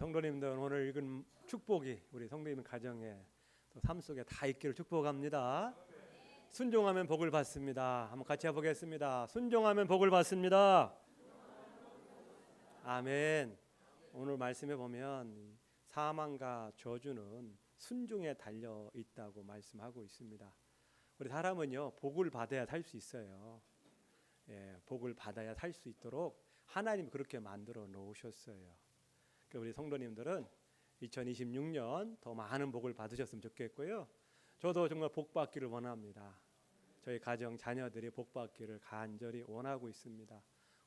성도님들 오늘 읽은 축복이 우리 성도님 가정에 또 삶 속에 다 있기를 축복합니다. 순종하면 복을 받습니다. 한번 같이 해보겠습니다. 순종하면 복을 받습니다. 아멘. 오늘 말씀에 보면 사망과 저주는 순종에 달려 있다고 말씀하고 있습니다. 우리 사람은요 복을 받아야 살 수 있어요. 복을 받아야 살 수 있도록 하나님 그렇게 만들어 놓으셨어요. 우리 성도님들은 2026년 더 많은 복을 받으셨으면 좋겠고요. 저도 정말 복 받기를 원합니다. 저희 가정 자녀들이 복 받기를 간절히 원하고 있습니다.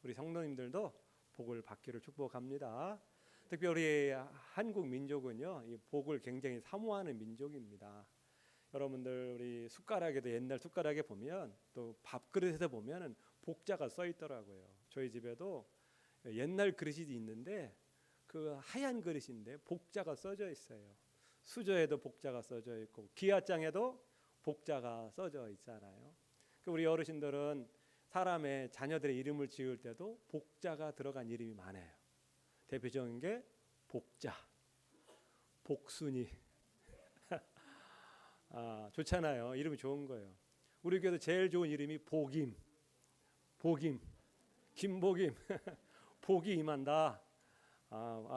우리 성도님들도 복을 받기를 축복합니다. 특별히 한국 민족은요, 이 복을 굉장히 사모하는 민족입니다. 여러분들 우리 숟가락에도 옛날 숟가락에 보면 또 밥그릇에도 보면은 복자가 써 있더라고요. 저희 집에도 옛날 그릇이 있는데 그 하얀 그릇인데 복자가 써져 있어요. 수저에도 복자가 써져 있고 기아장에도 복자가 써져 있잖아요. 우리 어르신들은 사람의 자녀들의 이름을 지을 때도 복자가 들어간 이름이 많아요. 대표적인 게 복자, 복순이. 좋잖아요. 이름이 좋은 거예요. 우리 교회도 제일 좋은 이름이 복임, 김복임, 복이 임한다.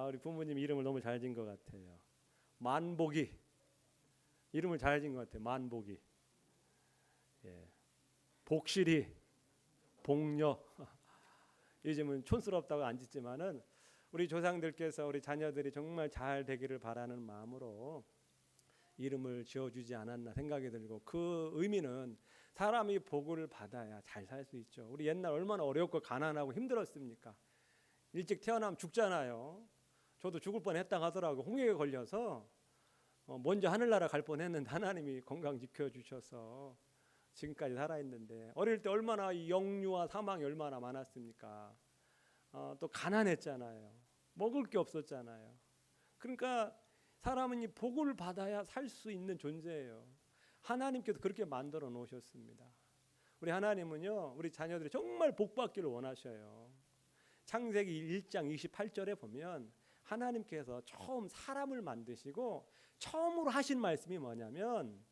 우리 부모님 이름을 너무 잘 지은 것 같아요. 만복이 이름을 잘 지은 것 같아요. 만복이. 복실이, 복녀. 요즘은 촌스럽다고 안 짓지만은 우리 조상들께서 우리 자녀들이 정말 잘 되기를 바라는 마음으로 이름을 지어주지 않았나 생각이 들고, 그 의미는 사람이 복을 받아야 잘 살 수 있죠. 우리 옛날 얼마나 어렵고 가난하고 힘들었습니까? 일찍 태어나면 죽잖아요. 저도 죽을 뻔했다 하더라고. 홍역에 걸려서 먼저 하늘나라 갈 뻔했는데 하나님이 건강 지켜주셔서 지금까지 살아있는데, 어릴 때 얼마나 이 영유아 사망이 얼마나 많았습니까? 또 가난했잖아요. 먹을 게 없었잖아요. 그러니까 사람은 이 복을 받아야 살 수 있는 존재예요. 하나님께서 그렇게 만들어 놓으셨습니다. 우리 하나님은요, 우리 자녀들이 정말 복 받기를 원하셔요. 창세기 1장 28절에 보면 하나님께서 처음 사람을 만드시고 처음으로 하신 말씀이 뭐냐면,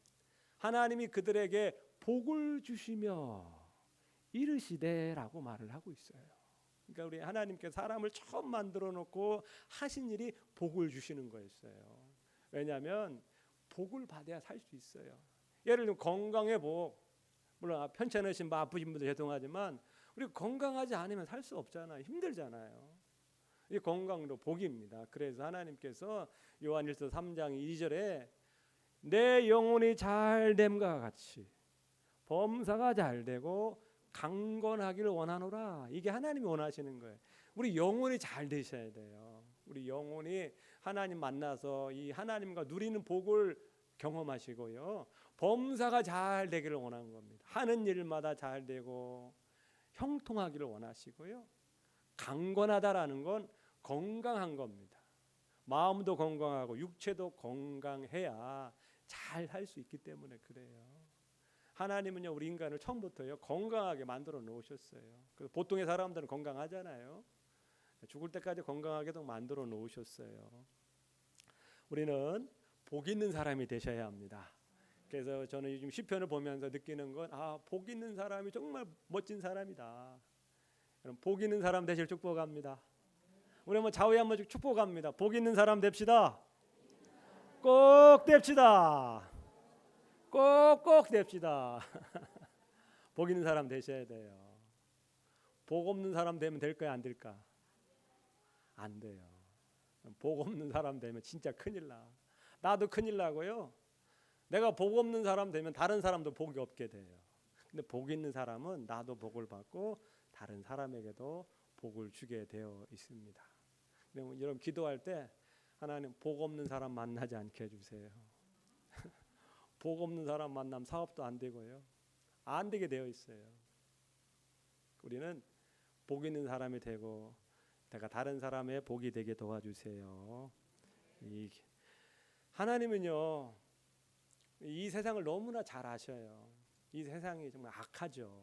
하나님이 그들에게 복을 주시며 이르시되라고 말을 하고 있어요. 그러니까 우리 하나님께서 사람을 처음 만들어 놓고 하신 일이 복을 주시는 거였어요. 왜냐하면 복을 받아야 살 수 있어요. 예를 들면 건강의 복, 물론 편찮으신 분, 아프신 분들 죄송하지만 우리 건강하지 않으면 살 수 없잖아요. 힘들잖아요. 이 건강도 복입니다. 그래서 하나님께서 요한일서 3장 2절에 내 영혼이 잘됨과 같이 범사가 잘되고 강건하기를 원하노라. 이게 하나님이 원하시는 거예요. 우리 영혼이 잘 되셔야 돼요. 우리 영혼이 하나님 만나서 이 하나님과 누리는 복을 경험하시고요, 범사가 잘 되기를 원하는 겁니다. 하는 일마다 잘 되고 형통하기를 원하시고요, 강건하다라는 건 건강한 겁니다. 마음도 건강하고 육체도 건강해야 잘 살 수 있기 때문에 그래요. 하나님은요, 우리 인간을 처음부터요 건강하게 만들어 놓으셨어요. 보통의 사람들은 건강하잖아요. 죽을 때까지 건강하게도 만들어 놓으셨어요. 우리는 복 있는 사람이 되셔야 합니다. 그래서 저는 요즘 시편을 보면서 느끼는 건, 복 있는 사람이 정말 멋진 사람이다. 여러분, 복 있는 사람 되실 축복합니다. 우리 한번 좌우에 한번 축복합니다. 복 있는 사람 됩시다. 꼭 됩시다. 꼭꼭 됩시다. 복 있는 사람 되셔야 돼요. 복 없는 사람 되면 될까요, 안 될까? 안 돼요. 복 없는 사람 되면 진짜 큰일 나. 나도 큰일 나고요. 내가 복 없는 사람 되면 다른 사람도 복이 없게 돼요. 근데 복 있는 사람은 나도 복을 받고 다른 사람에게도 복을 주게 되어 있습니다. 여러분 기도할 때 하나님 복 없는 사람 만나지 않게 해주세요. 복 없는 사람 만나면 사업도 안 되고요, 안 되게 되어 있어요. 우리는 복 있는 사람이 되고 내가 다른 사람의 복이 되게 도와주세요. 하나님은요, 이 세상을 너무나 잘 아셔요. 이 세상이 정말 악하죠.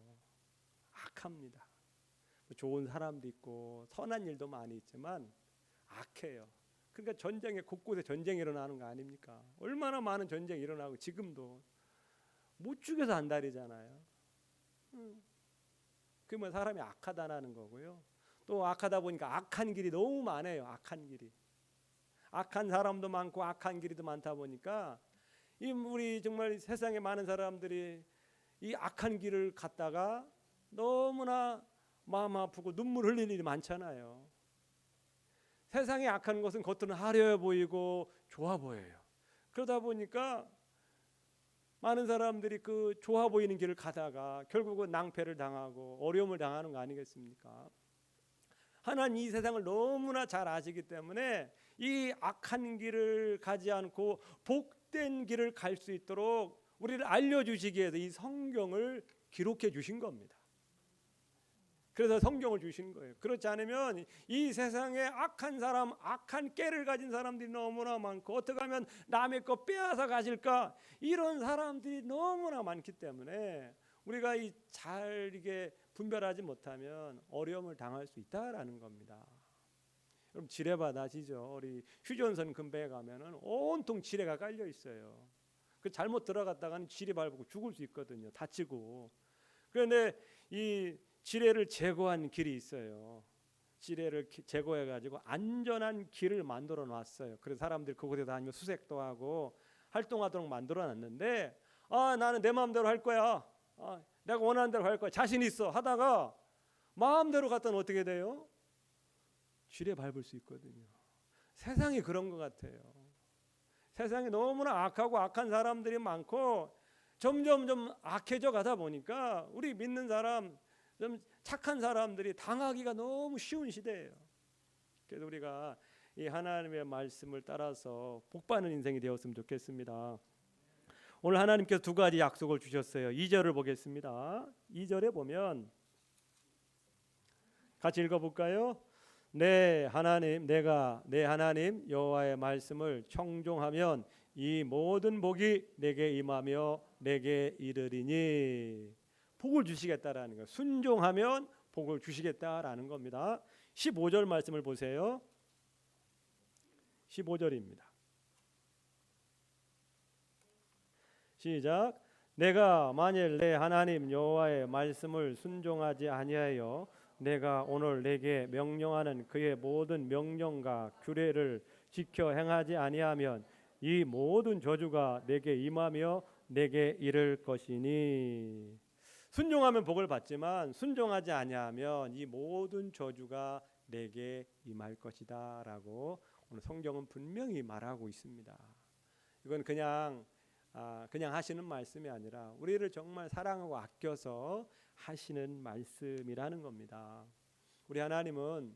악합니다. 좋은 사람도 있고 선한 일도 많이 있지만 악해요. 그러니까 전쟁에 곳곳에 전쟁이 일어나는 거 아닙니까? 얼마나 많은 전쟁이 일어나고 지금도 못 죽여서 안달이잖아요. 그러면 사람이 악하다는 거고요. 또 악하다 보니까 악한 길이 너무 많아요. 악한 길이. 악한 사람도 많고 악한 길이도 많다 보니까 우리 정말 세상에 많은 사람들이 이 악한 길을 갔다가 너무나 마음 아프고 눈물 흘릴 일이 많잖아요. 세상에 악한 것은 겉으로는 화려해 보이고 좋아 보여요. 그러다 보니까 많은 사람들이 그 좋아 보이는 길을 가다가 결국은 낭패를 당하고 어려움을 당하는 거 아니겠습니까? 하나님 이 세상을 너무나 잘 아시기 때문에 이 악한 길을 가지 않고 복된 길을 갈 수 있도록 우리를 알려주시기 위해서 이 성경을 기록해 주신 겁니다. 그래서 성경을 주신 거예요. 그렇지 않으면 이 세상에 악한 사람, 악한 깨를 가진 사람들이 너무나 많고 어떻게 하면 남의 거 빼앗아 가질까 이런 사람들이 너무나 많기 때문에 우리가 잘 이게 분별하지 못하면 어려움을 당할 수 있다라는 겁니다. 그럼 지뢰밭 아시죠? 우리 휴전선 근방에 가면은 온통 지뢰가 깔려 있어요. 그 잘못 들어갔다가는 지뢰 밟고 죽을 수 있거든요. 다치고. 그런데 이 지뢰를 제거한 길이 있어요. 지뢰를 제거해 가지고 안전한 길을 만들어 놨어요. 그래서 사람들이 그곳에 다니며 수색도 하고 활동하도록 만들어 놨는데 나는 내 마음대로 할 거야. 내가 원하는 대로 할 거야. 자신 있어 하다가 마음대로 갔다는 어떻게 돼요? 지뢰 밟을 수 있거든요. 세상이 그런 것 같아요. 세상에 너무나 악하고 악한 사람들이 많고 점점 좀 악해져 가다 보니까 우리 믿는 사람 좀 착한 사람들이 당하기가 너무 쉬운 시대예요. 그래서 우리가 이 하나님의 말씀을 따라서 복받는 인생이 되었으면 좋겠습니다. 오늘 하나님께서 두 가지 약속을 주셨어요. 2절을 보겠습니다. 2절에 보면 같이 읽어볼까요? 내가 내 하나님 여호와의 말씀을 청종하면 이 모든 복이 내게 임하며 내게 이르리니 복을 주시겠다라는 거예요. 순종하면 복을 주시겠다라는 겁니다. 15절 말씀을 보세요. 15절입니다. 시작. 내가 만일 내 하나님 여호와의 말씀을 순종하지 아니하여 내가 오늘 내게 명령하는 그의 모든 명령과 규례를 지켜 행하지 아니하면 이 모든 저주가 내게 임하며 내게 이를 것이니. 순종하면 복을 받지만 순종하지 아니하면 이 모든 저주가 내게 임할 것이다라고 오늘 성경은 분명히 말하고 있습니다. 이건 그냥 하시는 말씀이 아니라 우리를 정말 사랑하고 아껴서 하시는 말씀이라는 겁니다. 우리 하나님은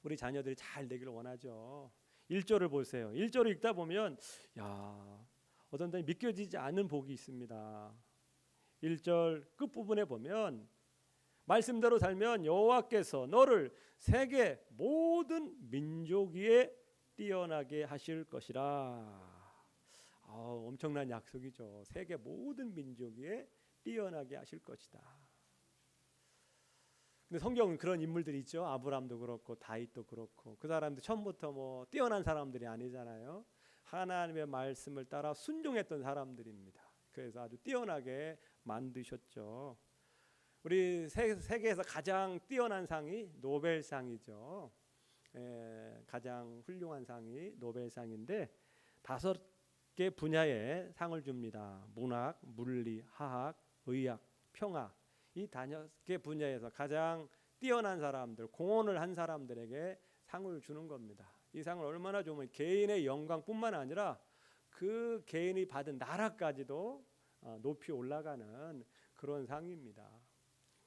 우리 자녀들이 잘 되기를 원하죠. 1절을 보세요. 1절을 읽다 보면 어떤 때는 믿겨지지 않는 복이 있습니다. 1절 끝부분에 보면 말씀대로 살면 여호와께서 너를 세계 모든 민족 위에 뛰어나게 하실 것이라. 엄청난 약속이죠. 세계 모든 민족 위에 뛰어나게 하실 것이다. 근데 성경은 그런 인물들이 있죠. 아브라함도 그렇고 다윗도 그렇고 그 사람들 처음부터 뛰어난 사람들이 아니잖아요. 하나님의 말씀을 따라 순종했던 사람들입니다. 그래서 아주 뛰어나게 만드셨죠. 우리 세계에서 가장 뛰어난 상이 노벨상이죠. 가장 훌륭한 상이 노벨상인데 5개 분야에 상을 줍니다. 문학, 물리, 화학, 의학, 평화. 이 5개 분야에서 가장 뛰어난 사람들, 공헌을 한 사람들에게 상을 주는 겁니다. 이 상을 얼마나 주면 개인의 영광뿐만 아니라 그 개인이 받은 나라까지도 높이 올라가는 그런 상입니다.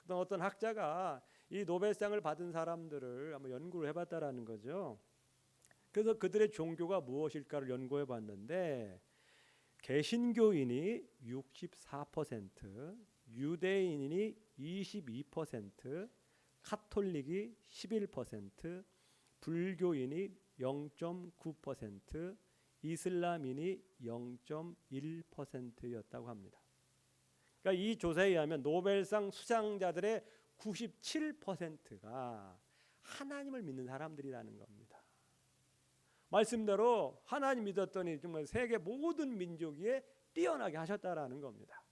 어떤 학자가 이 노벨상을 받은 사람들을 한번 연구를 해봤다라는 거죠. 그래서 그들의 종교가 무엇일까를 연구해 봤는데 개신교인이 64%, 유대인이 22%, 카톨릭이 11%, 불교인이 0.9%, 이슬람인이 0.1%였다고 합니다. 그러니까 이 조사에 의하면 노벨상 수상자들의 97%가 하나님을 믿는 사람들이라는 겁니다. 말씀대로 하나님 믿었더니 정말 세계 모든 민족 위에 뛰어나게 하셨다라는 겁니다.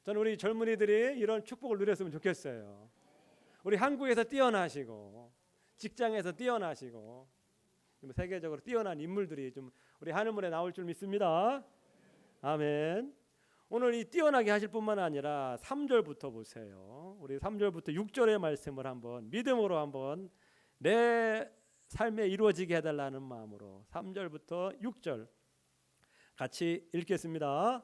저는 우리 젊은이들이 이런 축복을 누렸으면 좋겠어요. 우리 한국에서 뛰어나시고 직장에서 뛰어나시고 세계적으로 뛰어난 인물들이 좀 우리 하늘문에 나올 줄 믿습니다. 아멘. 오늘 이 뛰어나게 하실 뿐만 아니라 3절부터 보세요. 우리 3절부터 6절의 말씀을 한번 믿음으로 한번 내 삶에 이루어지게 해달라는 마음으로 3절부터 6절 같이 읽겠습니다.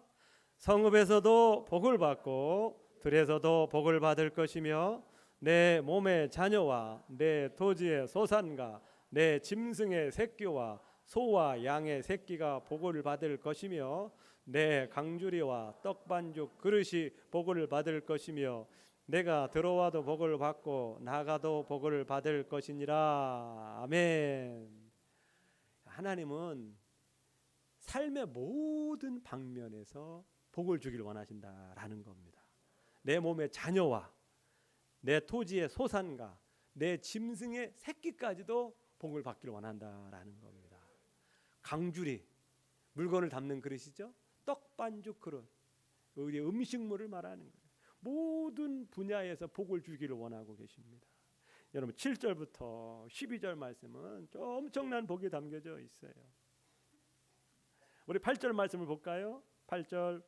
성읍에서도 복을 받고 들에서도 복을 받을 것이며 내 몸의 자녀와 내 토지의 소산과 내 짐승의 새끼와 소와 양의 새끼가 복을 받을 것이며 내 강주리와 떡반죽 그릇이 복을 받을 것이며 내가 들어와도 복을 받고 나가도 복을 받을 것이니라. 아멘. 하나님은 삶의 모든 방면에서 복을 주기를 원하신다라는 겁니다. 내 몸의 자녀와 내 토지의 소산과 내 짐승의 새끼까지도 복을 받기를 원한다라는 겁니다. 강주리, 물건을 담는 그릇이죠. 떡반죽 그릇, 우리 음식물을 말하는 거예요. 모든 분야에서 복을 주기를 원하고 계십니다. 여러분 7절부터 12절 말씀은 좀 엄청난 복이 담겨져 있어요. 우리 8절 말씀을 볼까요? 8절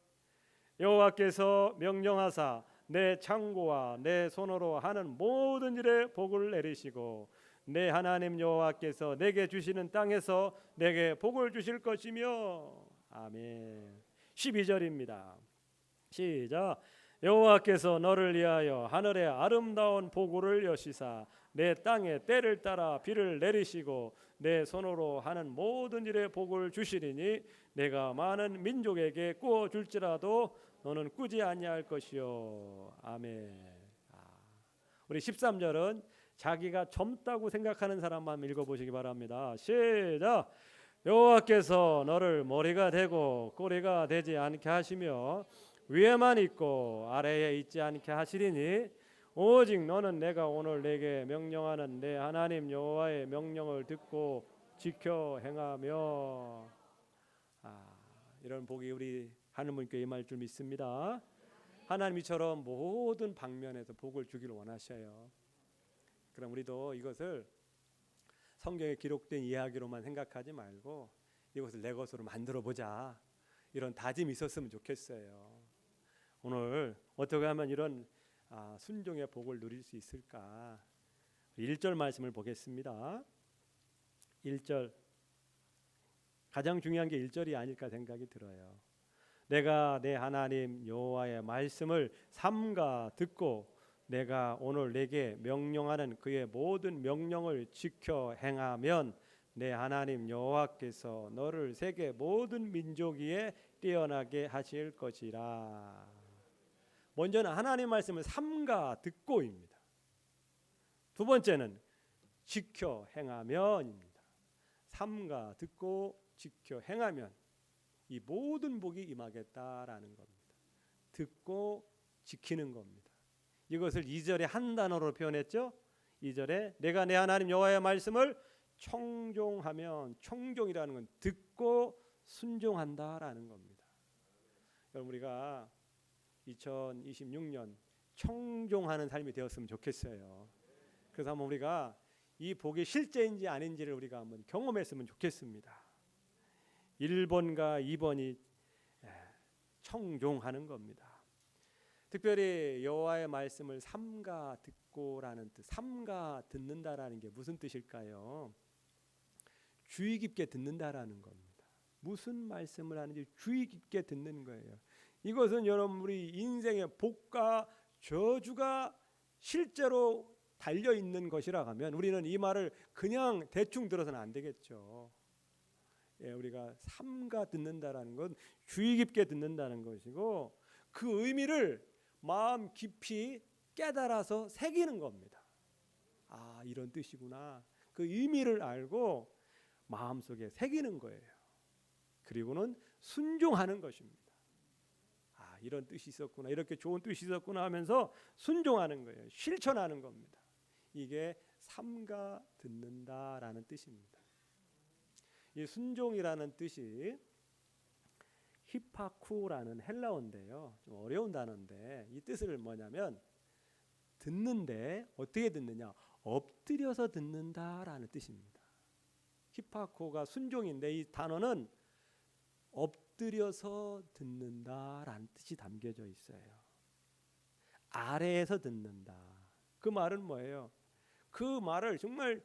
여호와께서 명령하사 내 창고와 내 손으로 하는 모든 일에 복을 내리시고 내 하나님 여호와께서 내게 주시는 땅에서 내게 복을 주실 것이며. 아멘. 12절입니다. 시작. 여호와께서 너를 위하여 하늘의 아름다운 보고를 여시사 내 땅에 때를 따라 비를 내리시고 내 손으로 하는 모든 일에 복을 주시리니 내가 많은 민족에게 꾸어 줄지라도 너는 꾸지 아니할 것이요. 아멘. 우리 13절은 자기가 젊다고 생각하는 사람만 읽어보시기 바랍니다. 시작. 여호와께서 너를 머리가 되고 꼬리가 되지 않게 하시며 위에만 있고 아래에 있지 않게 하시리니 오직 너는 내가 오늘 내게 명령하는 내 하나님 여호와의 명령을 듣고 지켜 행하며. 이런 복이 우리 하늘문교회 임할 줄 믿습니다. 하나님 이처럼 모든 방면에서 복을 주기를 원하셔요. 그럼 우리도 이것을 성경에 기록된 이야기로만 생각하지 말고 이것을 내 것으로 만들어 보자, 이런 다짐이 있었으면 좋겠어요. 오늘 어떻게 하면 이런 순종의 복을 누릴 수 있을까? 1절 말씀을 보겠습니다. 1절 가장 중요한 게 1절이 아닐까 생각이 들어요. 내가 내 하나님 여호와의 말씀을 삼가 듣고 내가 오늘 내게 명령하는 그의 모든 명령을 지켜 행하면 내 하나님 여호와께서 너를 세계 모든 민족 위에 뛰어나게 하실 것이라. 먼저는 하나님 말씀을 삼가 듣고입니다. 두 번째는 지켜 행하면입니다. 삼가 듣고 지켜 행하면 이 모든 복이 임하겠다라는 겁니다. 듣고 지키는 겁니다. 이것을 2절에 한 단어로 표현했죠. 2절에 내가 내 하나님 여호와의 말씀을 청종하면, 청종이라는 건 듣고 순종한다라는 겁니다. 여러분 우리가 2026년 청종하는 삶이 되었으면 좋겠어요. 그래서 한번 우리가 이 복이 실제인지 아닌지를 우리가 한번 경험했으면 좋겠습니다. 1번과 2번이 청종하는 겁니다. 특별히 여호와의 말씀을 삼가 듣고라는 뜻, 삼가 듣는다라는 게 무슨 뜻일까요? 주의 깊게 듣는다라는 겁니다. 무슨 말씀을 하는지 주의 깊게 듣는 거예요. 이것은 여러분 우리 인생의 복과 저주가 실제로 달려 있는 것이라 하면 우리는 이 말을 그냥 대충 들어서는 안 되겠죠. 우리가 삼가 듣는다라는 건 주의 깊게 듣는다는 것이고 그 의미를 마음 깊이 깨달아서 새기는 겁니다. 이런 뜻이구나. 그 의미를 알고 마음속에 새기는 거예요. 그리고는 순종하는 것입니다. 이런 뜻이 있었구나, 이렇게 좋은 뜻이 있었구나 하면서 순종하는 거예요. 실천하는 겁니다. 이게 삼가 듣는다라는 뜻입니다. 이 순종이라는 뜻이 히파쿠라는 헬라어인데요. 좀 어려운 단어인데 이 뜻을 뭐냐면 듣는데 어떻게 듣느냐? 엎드려서 듣는다라는 뜻입니다. 히파코가 순종인데 이 단어는 엎드려서 듣는다라는 뜻이 담겨져 있어요. 아래에서 듣는다. 그 말은 뭐예요? 그 말을 정말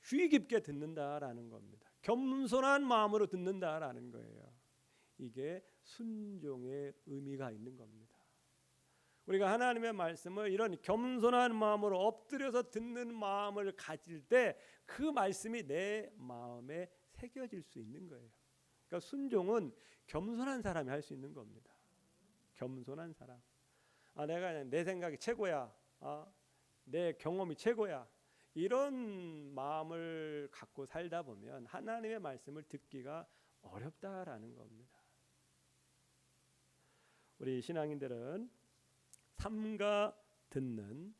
주의 깊게 듣는다라는 겁니다. 겸손한 마음으로 듣는다라는 거예요. 이게 순종의 의미가 있는 겁니다. 우리가 하나님의 말씀을 이런 겸손한 마음으로 엎드려서 듣는 마음을 가질 때 그 말씀이 내 마음에 새겨질 수 있는 거예요. 그러니까 순종은 겸손한 사람이 할 수 있는 겁니다. 겸손한 사람. 내가 내 생각이 최고야. 내 경험이 최고야. 이런 마음을 갖고 살다 보면 하나님의 말씀을 듣기가 어렵다라는 겁니다. 우리 신앙인들은 삼가 듣는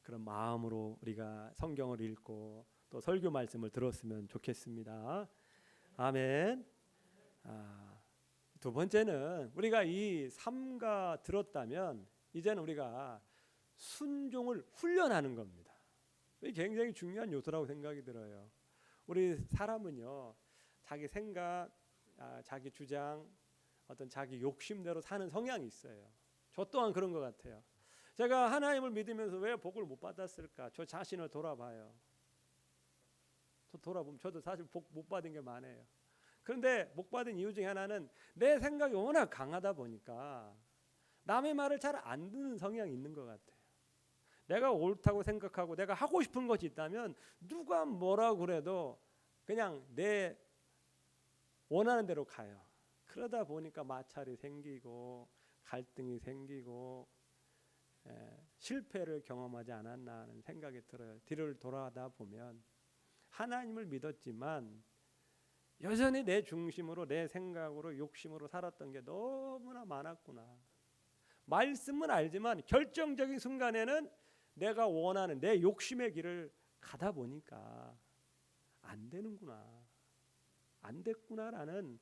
그런 마음으로 우리가 성경을 읽고 또 설교 말씀을 들었으면 좋겠습니다. 아멘. 두 번째는 우리가 이 삼가 들었다면 이제는 우리가 순종을 훈련하는 겁니다. 이게 굉장히 중요한 요소라고 생각이 들어요. 우리 사람은요, 자기 생각, 자기 주장, 어떤 자기 욕심대로 사는 성향이 있어요. 저 또한 그런 것 같아요. 제가 하나님을 믿으면서 왜 복을 못 받았을까? 저 자신을 돌아봐요. 돌아보면 저도 사실 복 못 받은 게 많아요. 그런데 못 받은 이유 중에 하나는 내 생각이 워낙 강하다 보니까 남의 말을 잘 안 듣는 성향이 있는 것 같아요. 내가 옳다고 생각하고 내가 하고 싶은 것이 있다면 누가 뭐라고 그래도 그냥 내 원하는 대로 가요. 그러다 보니까 마찰이 생기고 갈등이 생기고 실패를 경험하지 않았나 하는 생각이 들어요. 뒤를 돌아다 보면 하나님을 믿었지만 여전히 내 중심으로 내 생각으로 욕심으로 살았던 게 너무나 많았구나. 말씀은 알지만 결정적인 순간에는 내가 원하는 내 욕심의 길을 가다 보니까 안 되는구나, 안 됐구나라는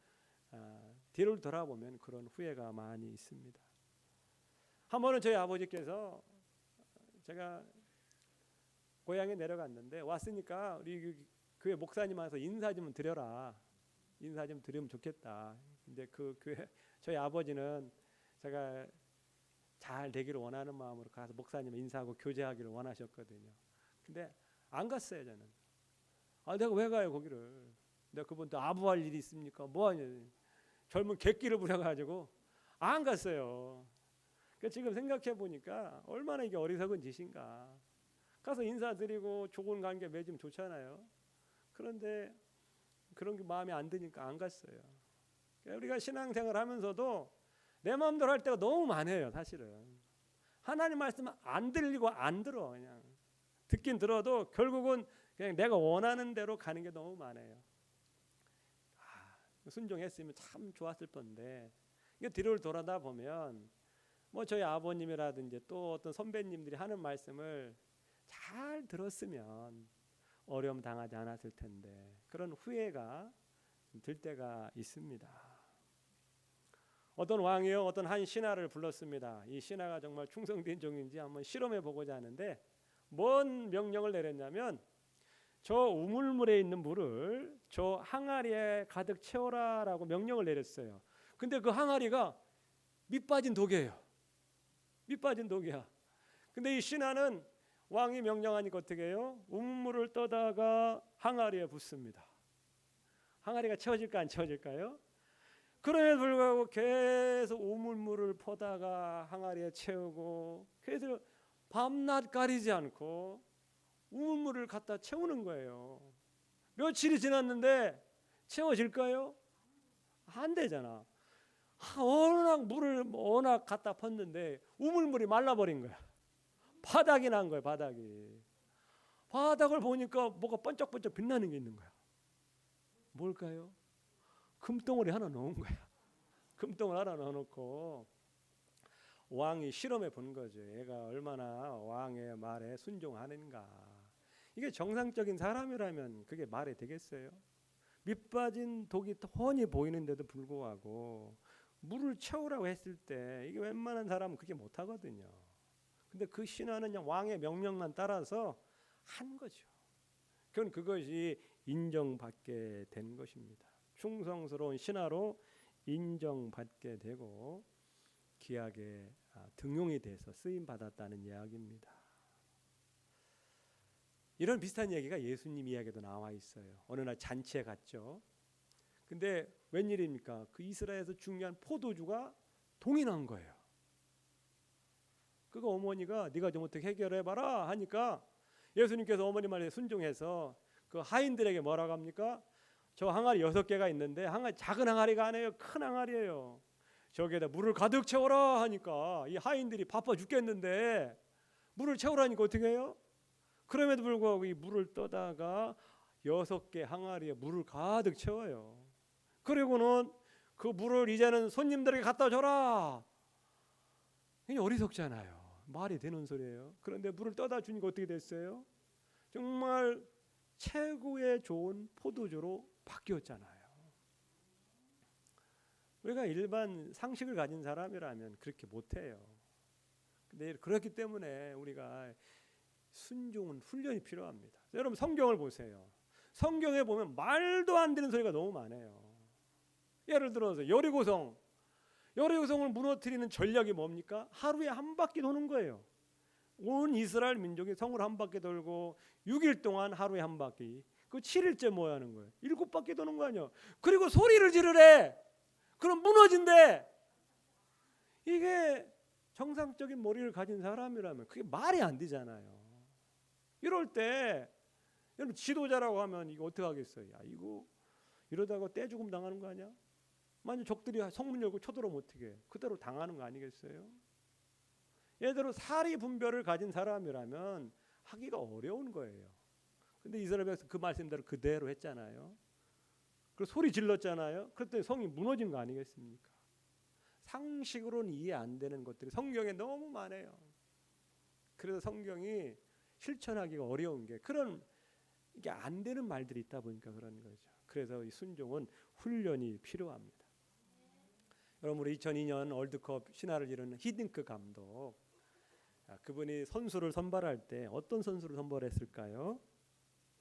뒤를 돌아보면 그런 후회가 많이 있습니다. 한 번은 저희 아버지께서 제가 고향에 내려갔는데 왔으니까 우리 교회 목사님한테 인사 좀 드려라. 인사 좀 드리면 좋겠다. 근데 그 교회 저희 아버지는 제가 잘 되기를 원하는 마음으로 가서 목사님 인사하고 교제하기를 원하셨거든요. 근데 안 갔어요 저는. 내가 왜 가요 거기를? 내가 그분도 아부할 일이 있습니까? 뭐하냐? 젊은 객기를 부려가지고 안 갔어요. 그러니까 지금 생각해 보니까 얼마나 이게 어리석은 짓인가. 가서 인사드리고 좋은 관계 맺으면 좋잖아요. 그런데 그런 게 마음에 안 드니까 안 갔어요. 그러니까 우리가 신앙생활 하면서도 내 마음대로 할 때가 너무 많아요. 사실은 하나님 말씀은 안 들리고 안 들어. 그냥 듣긴 들어도 결국은 그냥 내가 원하는 대로 가는 게 너무 많아요. 순종했으면 참 좋았을 건데 뒤를 돌아다 보면 뭐 저희 아버님이라든지 또 어떤 선배님들이 하는 말씀을 잘 들었으면 어려움 당하지 않았을 텐데 그런 후회가 들 때가 있습니다. 어떤 왕이요, 어떤 한 신하를 불렀습니다. 이 신하가 정말 충성된 종인지 한번 실험해 보고자 하는데 뭔 명령을 내렸냐면 저 우물물에 있는 물을 저 항아리에 가득 채워라라고 명령을 내렸어요. 근데 그 항아리가 밑빠진 독이에요. 밑빠진 독이야. 근데 이 신하는 왕이 명령하니까 어떻게 해요? 우물물을 떠다가 항아리에 붓습니다. 항아리가 채워질까 안 채워질까요? 그럼에도 불구하고 계속 우물물을 퍼다가 항아리에 채우고 계속 밤낮 가리지 않고 우물물을 갖다 채우는 거예요. 며칠이 지났는데 채워질까요? 안 되잖아. 워낙 물을 갖다 폈는데 우물물이 말라버린 거야. 바닥이 난 거야. 바닥을 보니까 뭐가 번쩍번쩍 빛나는 게 있는 거야. 뭘까요? 금덩어리 하나 넣은 거야. 금덩어리 하나 넣어놓고 왕이 실험해 본 거죠. 얘가 얼마나 왕의 말에 순종하는가. 이게 정상적인 사람이라면 그게 말이 되겠어요? 밑빠진 독이 훤히 보이는데도 불구하고 물을 채우라고 했을 때 이게 웬만한 사람은 그렇게 못하거든요. 근데 그 신하는 그냥 왕의 명령만 따라서 한 거죠. 그건 그것이 인정받게 된 것입니다. 충성스러운 신하로 인정받게 되고 귀하게 등용이 돼서 쓰임 받았다는 이야기입니다. 이런 비슷한 얘기가 예수님 이야기도 나와 있어요. 어느 날 잔치에 갔죠. 근데 웬일입니까? 그 이스라엘에서 중요한 포도주가 동이 난 거예요. 그거 어머니가 네가 좀 어떻게 해결해봐라 하니까 예수님께서 어머니 말에 순종해서 그 하인들에게 뭐라고 합니까? 저 항아리 6개가 있는데 항아리 작은 항아리가 아니에요. 큰 항아리예요. 저기에다 물을 가득 채워라 하니까 이 하인들이 바빠 죽겠는데 물을 채우라니까 어떻게 해요? 그럼에도 불구하고 이 물을 떠다가 6개 항아리에 물을 가득 채워요. 그리고는 그 물을 이제는 손님들에게 갖다 줘라. 이게 어리석잖아요. 말이 되는 소리예요. 그런데 물을 떠다 주니까 어떻게 됐어요? 정말 최고의 좋은 포도주로 바뀌었잖아요. 우리가 일반 상식을 가진 사람이라면 그렇게 못해요. 근데 그렇기 때문에 우리가 순종은 훈련이 필요합니다. 여러분 성경을 보세요. 성경에 보면 말도 안 되는 소리가 너무 많아요. 예를 들어서 여리고성을 무너뜨리는 전략이 뭡니까? 하루에 한 바퀴 도는 거예요. 온 이스라엘 민족이 성을 한 바퀴 돌고 6일 동안 하루에 한 바퀴. 그 7일째 뭐 하는 거예요? 7바퀴 도는 거 아니야. 그리고 소리를 지르래. 그럼 무너진대. 이게 정상적인 머리를 가진 사람이라면 그게 말이 안 되잖아요. 이럴 때 여러분 지도자라고 하면 이거 어떻게 하겠어요? 야, 이거 이러다가 떼죽음 당하는 거 아니야? 만약 적들이 성문 열고 쳐들어오면 어떻게 해? 그대로 당하는 거 아니겠어요? 예를 들어 사리 분별을 가진 사람이라면 하기가 어려운 거예요. 근데 이스라엘 백성 그 말씀대로 그대로 했잖아요. 그리고 소리 질렀잖아요. 그랬더니 성이 무너진 거 아니겠습니까? 상식으로는 이해 안 되는 것들이 성경에 너무 많아요. 그래서 성경이 실천하기가 어려운 게 그런 이게 안 되는 말들이 있다 보니까 그런 거죠. 그래서 이 순종은 훈련이 필요합니다. 여러분 우리 2002년 월드컵 신화를 이루는 히딩크 감독, 그분이 선수를 선발할 때 어떤 선수를 선발했을까요?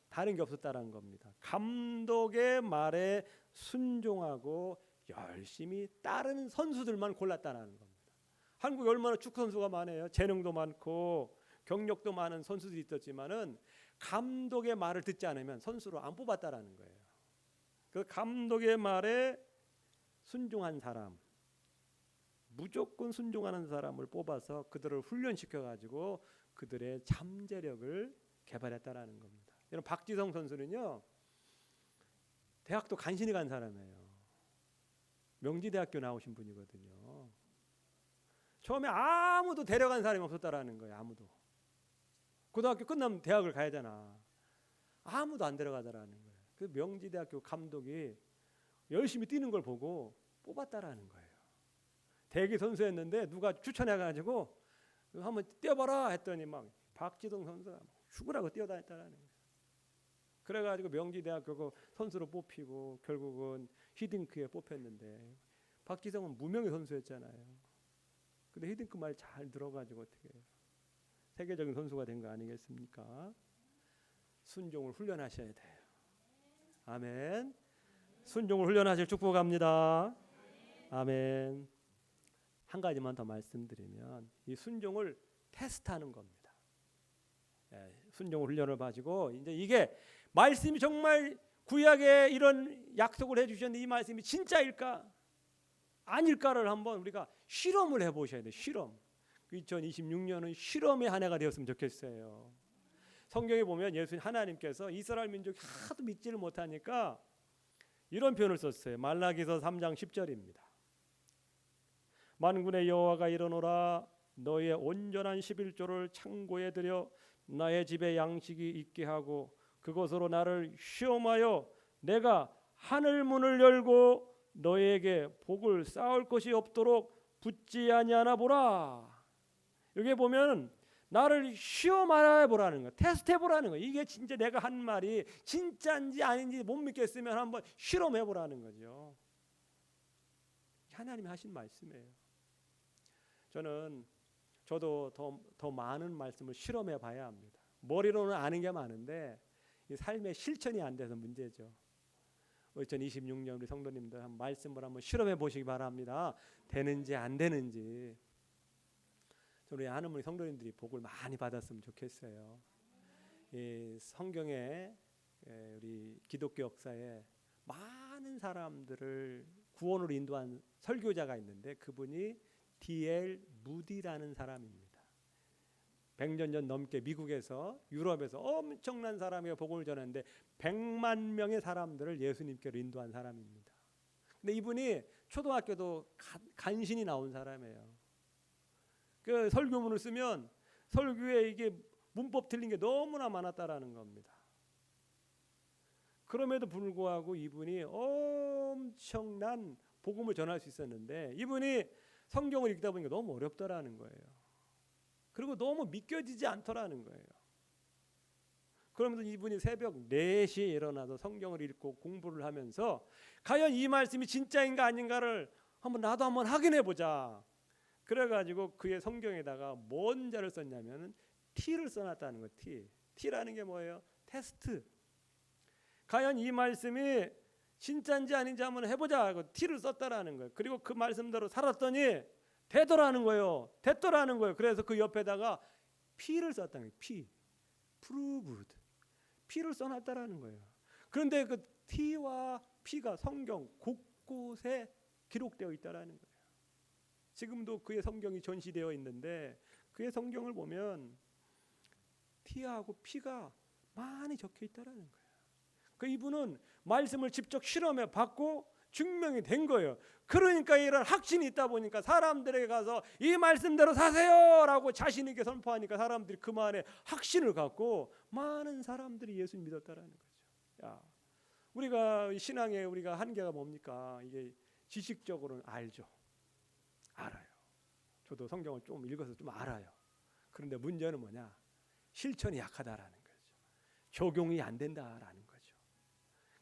다른 게 없었다는 겁니다. 감독의 말에 순종하고 열심히 따르는 선수들만 골랐다는 겁니다. 한국에 얼마나 축구 선수가 많아요. 재능도 많고 경력도 많은 선수들이 있었지만은 감독의 말을 듣지 않으면 선수로 안 뽑았다라는 거예요. 그 감독의 말에 순종한 사람, 무조건 순종하는 사람을 뽑아서 그들을 훈련시켜 가지고 그들의 잠재력을 개발했다라는 겁니다. 여러분 박지성 선수는요, 대학도 간신히 간 사람이에요. 명지대학교 나오신 분이거든요. 처음에 아무도 데려간 사람이 없었다라는 거예요. 아무도. 고등학교 끝나면 대학을 가야 되나. 아무도 안 데려가더라는 거예요. 그 명지대학교 감독이 열심히 뛰는 걸 보고 뽑았다라는 거예요. 대기 선수였는데 누가 추천해가지고 한번 뛰어봐라 했더니 막 박지성 선수가 죽으라고 뛰어다녔다라는 거예요. 그래가지고 명지대학교 선수로 뽑히고 결국은 히딩크에 뽑혔는데 박지성은 무명의 선수였잖아요. 근데 히딩크 말 잘 들어가지고 어떻게 해요? 세계적인 선수가 된 거 아니겠습니까? 순종을 훈련하셔야 돼요. 아멘. 순종을 훈련하실 축복합니다. 아멘. 한 가지만 더 말씀드리면 이 순종을 테스트하는 겁니다. 순종 훈련을 가지고 이제 이게 말씀이 정말 구약에 이런 약속을 해주셨는데 이 말씀이 진짜일까 아닐까를 한번 우리가 실험을 해보셔야 돼요. 실험. 2026년은 실험의 한 해가 되었으면 좋겠어요. 성경에 보면 예수님 하나님께서 이스라엘 민족이 하도 믿지를 못하니까 이런 표현을 썼어요. 말라기서 3장 10절입니다. 만군의 여호와가 이르노라 너의 온전한 11조를 창고에 들여 나의 집에 양식이 있게 하고 그것으로 나를 시험하여 내가 하늘 문을 열고 너에게 복을 쌓을 것이 없도록 붙지 아니하나 보라. 여기 보면 나를 시험해 보라는 거, 테스트해 보라는 거. 이게 진짜 내가 한 말이 진짜인지 아닌지 못 믿겠으면 한번 실험해 보라는 거죠. 하나님이 하신 말씀이에요. 저도 더 많은 말씀을 실험해 봐야 합니다. 머리로는 아는 게 많은데 이 삶의 실천이 안 돼서 문제죠. 2026년 우리 성도님들 한 말씀을 한번 실험해 보시기 바랍니다. 되는지 안 되는지. 우리 하나님 성도님들이 복을 많이 받았으면 좋겠어요. 이 성경에 우리 기독교 역사에 많은 사람들을 구원으로 인도한 설교자가 있는데 그분이 D.L. 무디라는 사람입니다. 100년 전 넘게 미국에서 유럽에서 엄청난 사람에게 복음을 전했는데 100만 명의 사람들을 예수님께로 인도한 사람입니다. 근데 이분이 초등학교도 간신히 나온 사람이에요. 그 설교문을 쓰면 설교에 이게 문법 틀린 게 너무나 많았다라는 겁니다. 그럼에도 불구하고 이분이 엄청난 복음을 전할 수 있었는데 이분이 성경을 읽다 보니까 너무 어렵더라는 거예요. 그리고 너무 믿겨지지 않더라는 거예요. 그러면서 이분이 새벽 4시에 일어나서 성경을 읽고 공부를 하면서 과연 이 말씀이 진짜인가 아닌가를 나도 한번 확인해 보자. 그래가지고 그의 성경에다가 뭔 자를 썼냐면 T를 써놨다는 거예요. T라는 게 뭐예요? 테스트. 과연 이 말씀이 진짜인지 아닌지 한번 해보자 하고 T를 썼다라는 거예요. 그리고 그 말씀대로 살았더니 되더라는 거예요. 됐더라는 거예요. 그래서 그 옆에다가 P를 썼다는 거예요. proved. P를 써놨다라는 거예요. 그런데 그 T와 P가 성경 곳곳에 기록되어 있다라는 거예요. 지금도 그의 성경이 전시되어 있는데 그의 성경을 보면 T하고 P가 많이 적혀 있다라는 거예요. 그 이분은 말씀을 직접 실험해 봤고 증명이 된 거예요. 그러니까 이런 확신이 있다 보니까 사람들에게 가서 이 말씀대로 사세요라고 자신 있게 선포하니까 사람들이 그만에 확신을 갖고 많은 사람들이 예수를 믿었다라는 거죠. 야, 우리가 신앙에 우리가 한계가 뭡니까? 이게 지식적으로는 알죠. 알아요. 저도 성경을 좀 읽어서 좀 알아요. 그런데 문제는 뭐냐? 실천이 약하다라는 거죠. 적용이 안 된다라는 거죠.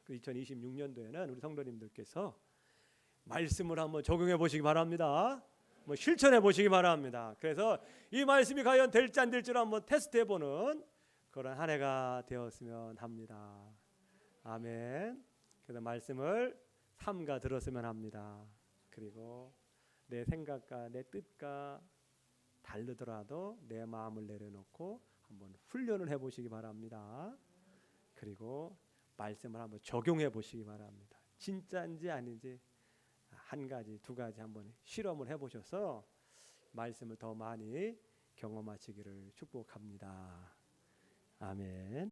2026년도에는 우리 성도님들께서 말씀을 한번 적용해 보시기 바랍니다. 실천해 보시기 바랍니다. 그래서 이 말씀이 과연 될지 안 될지를 한번 테스트해 보는 그런 한 해가 되었으면 합니다. 아멘. 그래서 말씀을 삼가 들었으면 합니다. 그리고 내 생각과 내 뜻과 다르더라도 내 마음을 내려놓고 한번 훈련을 해 보시기 바랍니다. 그리고 말씀을 한번 적용해 보시기 바랍니다. 진짜인지 아닌지 한 가지, 두 가지 한번 실험을 해보셔서 말씀을 더 많이 경험하시기를 축복합니다. 아멘.